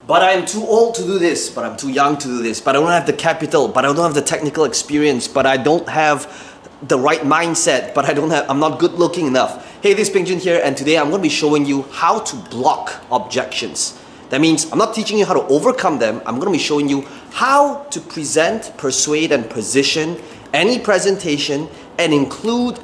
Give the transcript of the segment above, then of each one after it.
But I am too old to do this, but I'm too young to do this, but I don't have the capital, but I don't have the technical experience, but I don't have the right mindset, but I'm not good looking enough. Hey, this is Peng Joon here, and today I'm going to be showing you how to block objections. That means I'm not teaching you how to overcome them, I'm going to be showing you how to present, persuade, and position any presentation and include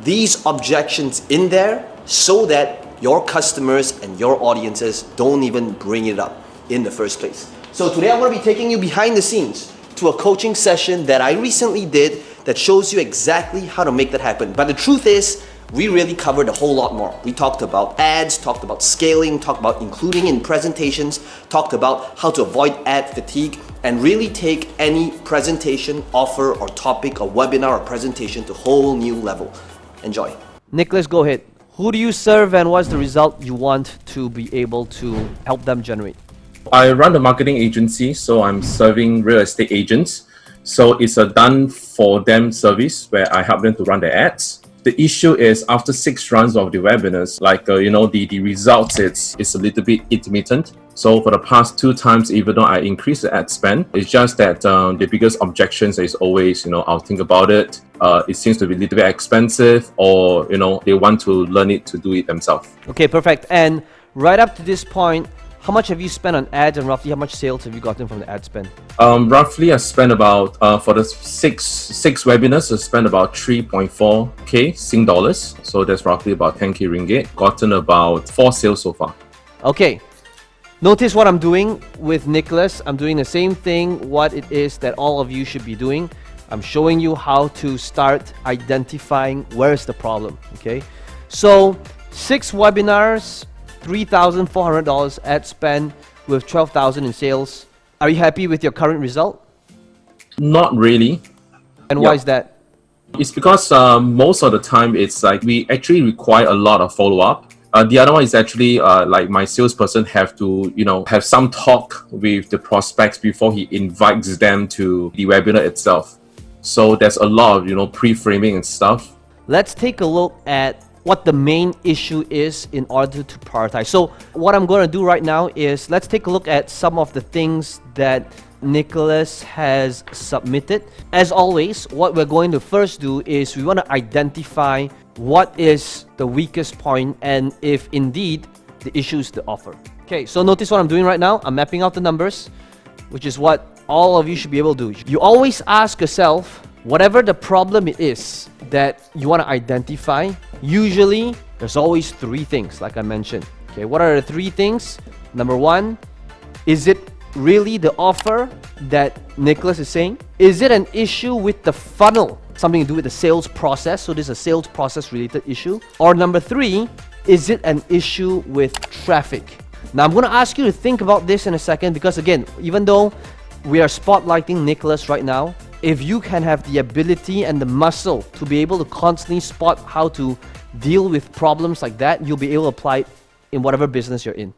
these objections in there so that your customers and your audiences don't even bring it up in the first place. So today I'm going to be taking you behind the scenes to a coaching session that I recently did that shows you exactly how to make that happen. But the truth is, we really covered a whole lot more. We talked about ads, talked about scaling, talked about including in presentations, talked about how to avoid ad fatigue, and really take any presentation, offer, or topic, or webinar, or presentation to a whole new level. Enjoy. Nicholas, go ahead. Who do you serve and what's the result you want to be able to help them generate? I run a marketing agency, so I'm serving real estate agents. So it's a done for them service where I help them to run their ads. The issue is after 6 runs of the webinars, the results, it's a little bit intermittent. So for the past 2 times, even though I increased the ad spend, it's just that the biggest objections is always, I'll think about it. It seems to be a little bit expensive, or, they want to learn it to do it themselves. Okay, perfect. And right up to this point, how much have you spent on ads and roughly how much sales have you gotten from the ad spend? Roughly I spent about, for the six webinars, I spent about 3.4k Sing dollars. So that's roughly about 10k ringgit. Gotten about 4 sales so far. Okay. Notice what I'm doing with Nicholas. I'm doing the same thing, what it is that all of you should be doing. I'm showing you how to start identifying where's the problem, okay? So 6 webinars, $3,400 ad spend with 12,000 in sales. Are you happy with your current result? Not really. And why is that? It's because most of the time it's like we actually require a lot of follow-up. The other one is actually like my salesperson have to, have some talk with the prospects before he invites them to the webinar itself. So there's a lot of, pre-framing and stuff. Let's take a look at what the main issue is in order to prioritize. So what I'm going to do right now is let's take a look at some of the things that Nicholas has submitted. As always, what we're going to first do is we want to identify what is the weakest point and if indeed the issue is the offer. Okay, so notice what I'm doing right now. I'm mapping out the numbers, which is what all of you should be able to do. You always ask yourself, whatever the problem it is that you want to identify, usually there's always 3 things, like I mentioned. Okay, what are the 3 things? Number 1, is it really the offer that Nicholas is saying? Is it an issue with the funnel? Something to do with the sales process, so this is a sales process related issue. Or number 3, is it an issue with traffic? Now I'm going to ask you to think about this in a second, because again, even though we are spotlighting Nicholas right now, if you can have the ability and the muscle to be able to constantly spot how to deal with problems like that, you'll be able to apply it in whatever business you're in.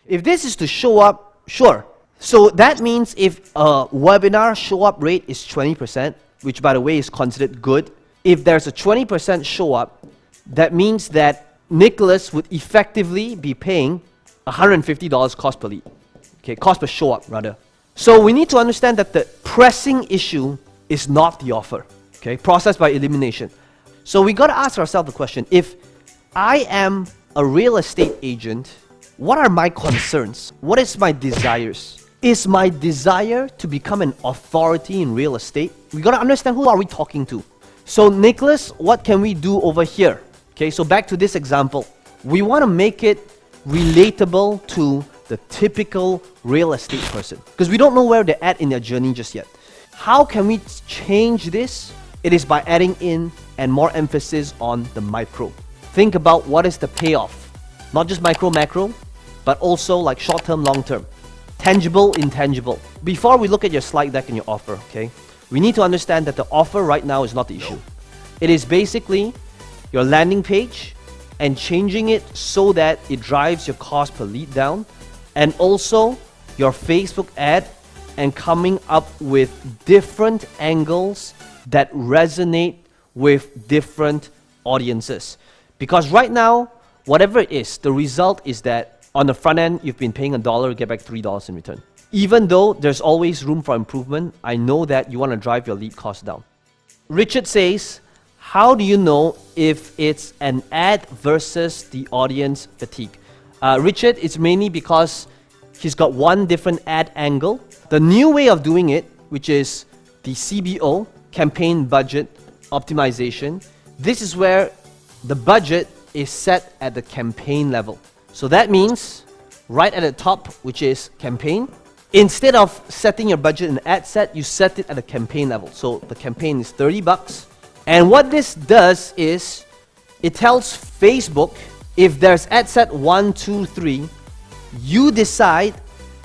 If this is to show up, sure. So that means if a webinar show up rate is 20%, which by the way is considered good, if there's a 20% show up, that means that Nicholas would effectively be paying $150 cost per lead. Okay, cost per show up rather. So we need to understand that the pressing issue is not the offer. Okay, process by elimination. So we got to ask ourselves the question, if I am a real estate agent, what are my concerns? What is my desires? Is my desire to become an authority in real estate? We got to understand who are we talking to. So Nicholas, what can we do over here? Okay, so back to this example. We want to make it relatable to the typical real estate person, because we don't know where they're at in their journey just yet. How can we change this? It is by adding in and more emphasis on the micro. Think about what is the payoff. Not just micro, macro, but also like short-term, long-term. Tangible, intangible. Before we look at your slide deck and your offer, okay, we need to understand that the offer right now is not the issue. It is basically your landing page and changing it so that it drives your cost per lead down, and also your Facebook ad and coming up with different angles that resonate with different audiences. Because right now, whatever it is, the result is that On the front end, you've been paying $1, you get back $3 in return. Even though there's always room for improvement, I know that you want to drive your lead cost down. Richard says, how do you know if it's an ad versus the audience fatigue? Richard, it's mainly because he's got one different ad angle. The new way of doing it, which is the CBO, campaign budget optimization, this is where the budget is set at the campaign level. So that means right at the top, which is campaign, instead of setting your budget in ad set, you set it at a campaign level. So the campaign is $30. And what this does is it tells Facebook, if there's ad set 1, 2, 3, you decide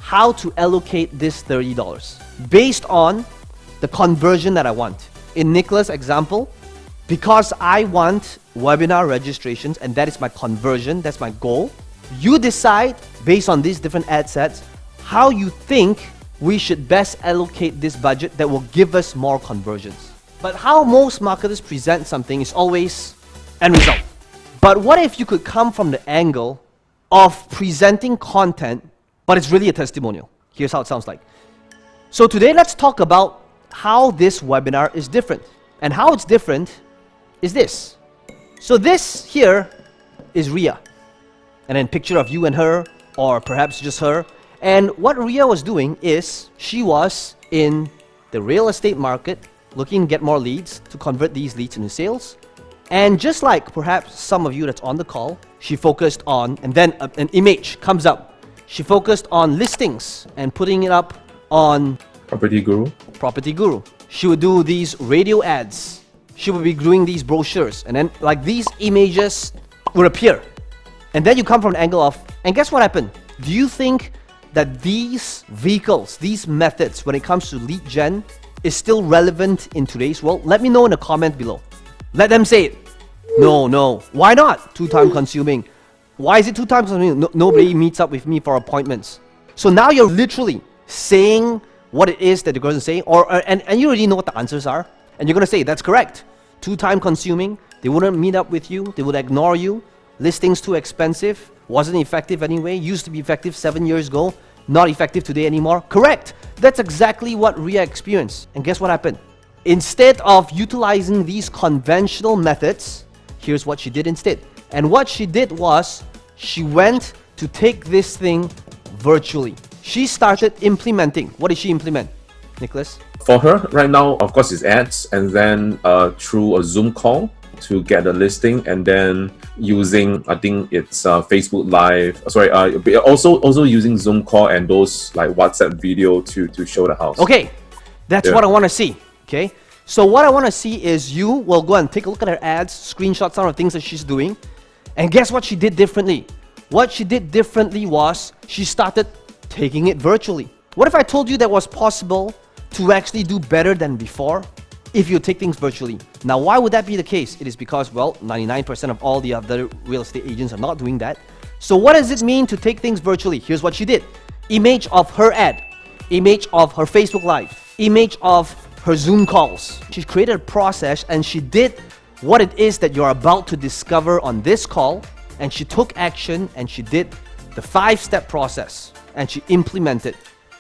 how to allocate this $30 based on the conversion that I want. In Nicholas' example, because I want webinar registrations and that is my conversion, that's my goal, you decide based on these different ad sets how you think we should best allocate this budget that will give us more conversions. But how most marketers present something is always end result. But what if you could come from the angle of presenting content, but it's really a testimonial? Here's how it sounds like. So today, let's talk about how this webinar is different. And how it's different is this. So this here is Ria. And then picture of you and her, or perhaps just her. And what Ria was doing is, she was in the real estate market, looking to get more leads, to convert these leads into sales. And just like perhaps some of you that's on the call, she focused on, and then an image comes up. She focused on listings and putting it up on Property Guru. Property Guru. She would do these radio ads. She would be doing these brochures. And then like these images would appear. And then you come from an angle of, and guess what happened? Do you think that these vehicles, these methods, when it comes to lead gen, is still relevant in today's world? Let me know in the comment below. Let them say it. No. Why not? Too time consuming. Why is it too time consuming? Nobody meets up with me for appointments. So now you're literally saying what it is that you're going to say, and you already know what the answers are, and you're going to say, that's correct. Too time consuming. They wouldn't meet up with you. They would ignore you. Listings too expensive. Wasn't effective anyway. Used to be effective 7 years ago. Not effective today anymore. Correct. That's exactly what Ria experienced. And guess what happened? Instead of utilizing these conventional methods, here's what she did instead. And what she did was, she went to take this thing virtually. She started implementing. What did she implement, Nicholas? For her, right now, of course, it's ads, and then through a Zoom call to get a listing, and then using, I think it's Facebook Live. Also using Zoom call and those like WhatsApp video to show the house. Okay, that's what I want to see. Okay, so what I want to see is you will go and take a look at her ads, screenshot some of the things that she's doing, and guess what she did differently? What she did differently was she started taking it virtually. What if I told you that was possible to actually do better than before if you take things virtually? Now, why would that be the case? It is because, well, 99% of all the other real estate agents are not doing that. So what does it mean to take things virtually? Here's what she did. Image of her ad, image of her Facebook Live, image of her Zoom calls. She created a process and she did what it is that you're about to discover on this call, and she took action and she did the 5-step process and she implemented.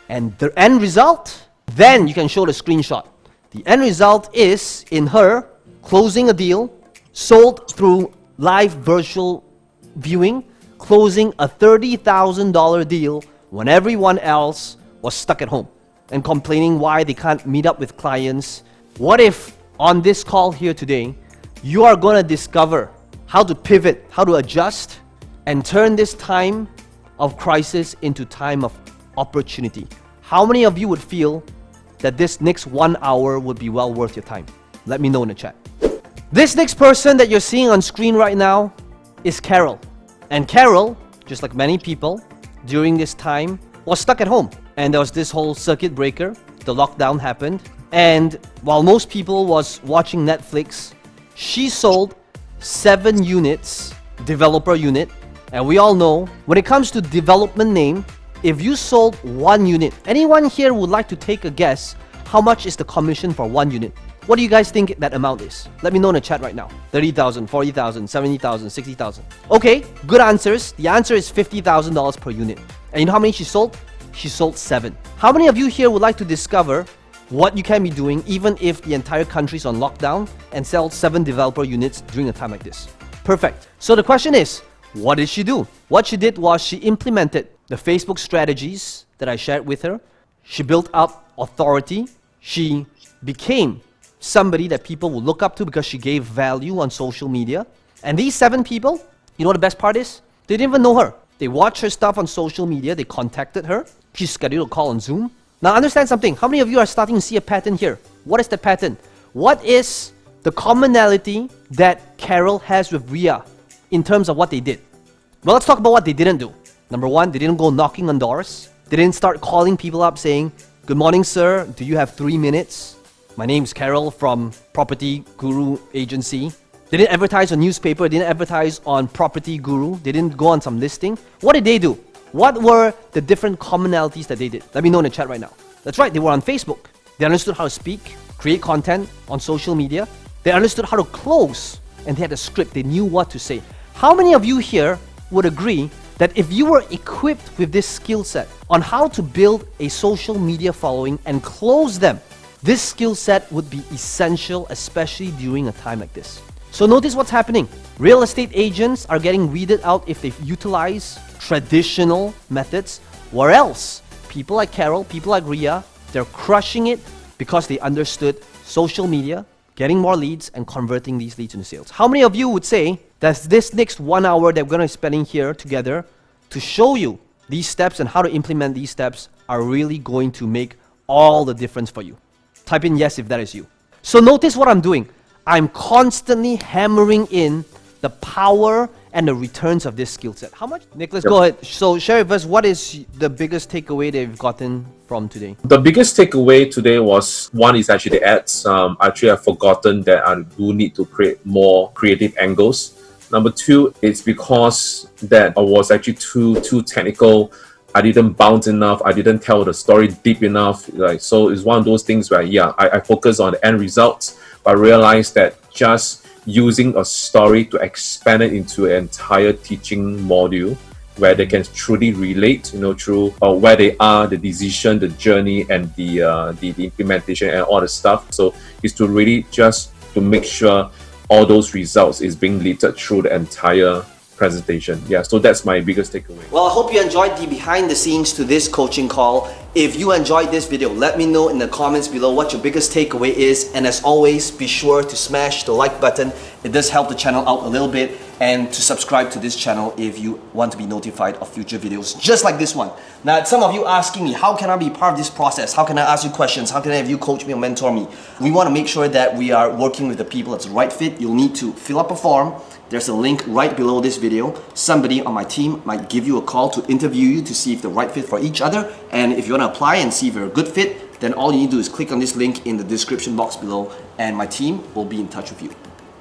And the end result, then you can show the screenshot. The end result is in her closing a deal, sold through live virtual viewing, closing a $30,000 deal when everyone else was stuck at home and complaining why they can't meet up with clients. What if on this call here today, you are going to discover how to pivot, how to adjust, and turn this time of crisis into time of opportunity? How many of you would feel that this next 1 hour would be well worth your time? Let me know in the chat. This next person that you're seeing on screen right now is Carol. And Carol, just like many people during this time, was stuck at home. And there was this whole circuit breaker. The lockdown happened. And while most people was watching Netflix, she sold 7 units, developer unit. And we all know, when it comes to development name, if you sold 1 unit, anyone here would like to take a guess how much is the commission for 1 unit? What do you guys think that amount is? Let me know in the chat right now. 30,000, 40,000, 70,000, 60,000. Okay, good answers. The answer is $50,000 per unit. And you know how many she sold? She sold 7. How many of you here would like to discover what you can be doing even if the entire country is on lockdown and sell 7 developer units during a time like this? Perfect. So the question is, what did she do? What she did was she implemented the Facebook strategies that I shared with her. She built up authority. She became somebody that people will look up to because she gave value on social media. And these 7 people, you know what the best part is? They didn't even know her. They watched her stuff on social media. They contacted her. She scheduled a call on Zoom. Now understand something. How many of you are starting to see a pattern here? What is the pattern? What is the commonality that Carol has with Ria in terms of what they did? Well, let's talk about what they didn't do. Number 1, they didn't go knocking on doors. They didn't start calling people up saying, "Good morning, sir. Do you have 3 minutes? My name's Carol from Property Guru Agency." They didn't advertise on newspaper. They didn't advertise on Property Guru. They didn't go on some listing. What did they do? What were the different commonalities that they did? Let me know in the chat right now. That's right, they were on Facebook. They understood how to speak, create content on social media. They understood how to close, and they had a script. They knew what to say. How many of you here would agree that if you were equipped with this skill set on how to build a social media following and close them, this skill set would be essential, especially during a time like this? So notice what's happening. Real estate agents are getting weeded out if they utilize traditional methods, or else people like Carol, people like Ria, they're crushing it because they understood social media, getting more leads, and converting these leads into sales. How many of you would say that this next 1 hour that we're going to be spending here together to show you these steps and how to implement these steps are really going to make all the difference for you? Type in yes if that is you. So notice what I'm doing. I'm constantly hammering in the power and the returns of this skill set. How much? Nicholas, go ahead. So share with us, what is the biggest takeaway that you've gotten from today? The biggest takeaway today was, one is actually the ads. Actually, I've forgotten that I do need to create more creative angles. Number 2, it's because that I was actually too technical. I didn't bounce enough. I didn't tell the story deep enough. So it's one of those things where, I focus on the end results, but I realized that just using a story to expand it into an entire teaching module where they can truly relate, through where they are, the decision, the journey, and the implementation and all the stuff. So it's to really just to make sure all those results is being littered through the entire presentation. So that's my biggest takeaway. Well, I hope you enjoyed the behind the scenes to this coaching call. If you enjoyed this video, let me know in the comments below what your biggest takeaway is. And as always, be sure to smash the like button. It does help the channel out a little bit. And to subscribe to this channel if you want to be notified of future videos just like this one. Now, some of you asking me, how can I be part of this process? How can I ask you questions? How can I have you coach me or mentor me? We want to make sure that we are working with the people that's the right fit. You'll need to fill up a form. There's a link right below this video. Somebody on my team might give you a call to interview you to see if they're right fit for each other. And if you want to apply and see if you're a good fit, then all you need to do is click on this link in the description box below and my team will be in touch with you.